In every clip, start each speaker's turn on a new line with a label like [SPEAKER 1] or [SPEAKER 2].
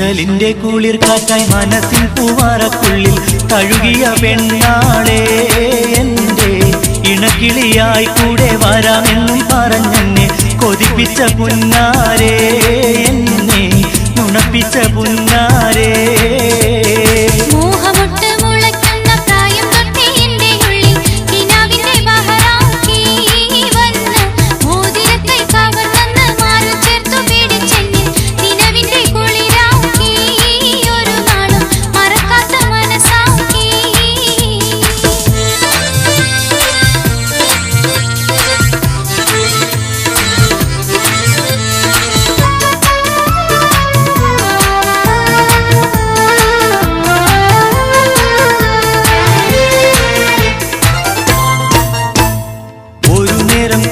[SPEAKER 1] ഇശലിന്റെ കുളിർ കാറ്റായി മനസ്സിൻ പൂവാറക്കുള്ളിൽ തഴുകിയ പെണ്ണാളെ എൻ്റെ ഇണക്കിളിയായി കൂടെ വരാമെന്നും പറഞ്ഞെന്നെ കൊതിപ്പിച്ച പുന്നാരേ, എന്നെ നുണപ്പിച്ച പുന്നാരേ.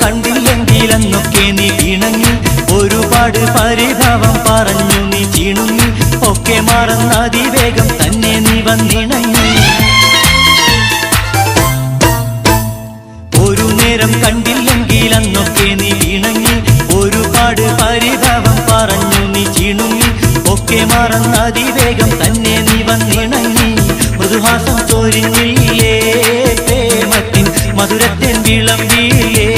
[SPEAKER 1] കണ്ടില്ലെങ്കിലെന്നൊക്കെ നീ ഇണങ്ങി, ഒരുപാട് പരിഭവം പറഞ്ഞു നീ ചിണുങ്ങി, ഒക്കെ മറന്ന അതിവേഗം തന്നെ നീ വന്നിണങ്ങി. ഒരു നേരം കണ്ടില്ലെങ്കിലെന്നൊക്കെ നീ ഇണങ്ങി, ഒരുപാട് പരിഭവം പറഞ്ഞു നീ ചിണുങ്ങി, ഒക്കെ മറന്ന അതിവേഗം തന്നെ നീ വന്നിണങ്ങി. മൃദുഹാസം ചൊരിഞ്ഞില്ലേ, പ്രേമത്തിൻ മധുരത്തിൻ വിളമ്പിയില്ലേ.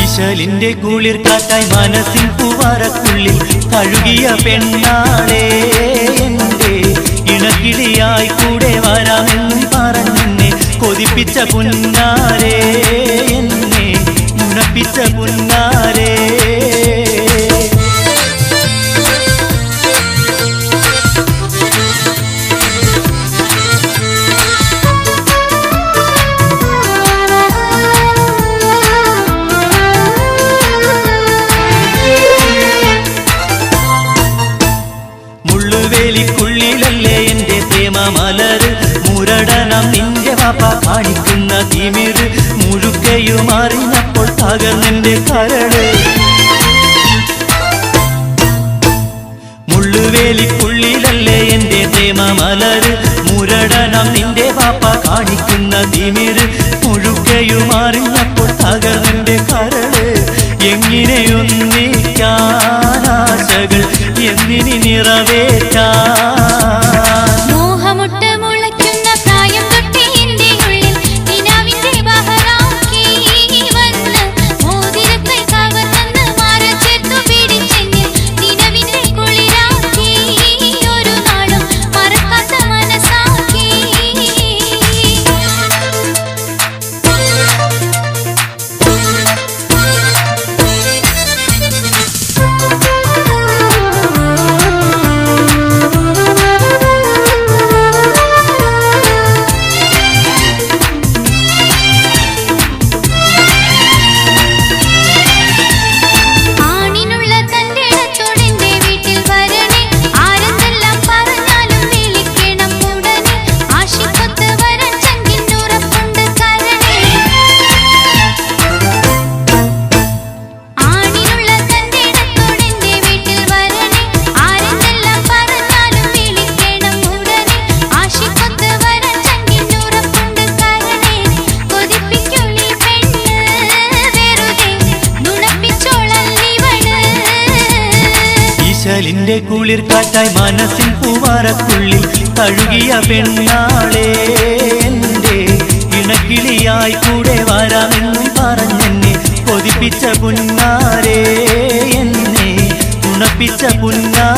[SPEAKER 1] ഇശലിന്റെ കുളിർ കാറ്റായി മനസ്സിൻ പൂവാറക്കുള്ളിൽ തഴുകിയ പെണ്ണാളെ എൻ്റെ ഇണക്കിളിയായി കൂടെ വരാമെന്നും പറഞ്ഞെന്നെ കൊതിപ്പിച്ച പുന്നാരേ, എന്നെ നുണപ്പിച്ച പുന്നാരേ. മുള്ളുവേലിക്കുള്ളിലല്ലേ എൻ്റെ പ്രേമമലര്, മുരടനം നിന്റെ വാപ്പ കാണിക്കുന്ന തിമിര്, മുഴുക്കയും അറിഞ്ഞപ്പോൾ തകർന്നെന്റെ കരള്. മുള്ളുവേലിക്കുള്ളിലല്ലേ എൻ്റെ പ്രേമമലര്, മുരടനം നിന്റെ വാപ്പ കാണിക്കുന്ന തിമിര്, മുഴുക്കയും അറിഞ്ഞപ്പോൾ തകർന്നെന്റെ കരള്. എങ്ങനെയൊന്നിക്കാനാശകൾ എന്നിനി നിറവേറ്റാൻ. ഇശലിന്റെ കുളിർ കാറ്റായി മനസ്സിൻ പൂവാരക്കുള്ളിൽ തഴുകിയ പെണ്ണാളെ എന്റെ ഇണക്കിളിയായി കൂടെ വരാമെന്നും പറഞ്ഞെന്നെ കൊതിപ്പിച്ച പുന്നാരേ എന്നെ തുണപ്പിച്ച പുന്നാരേ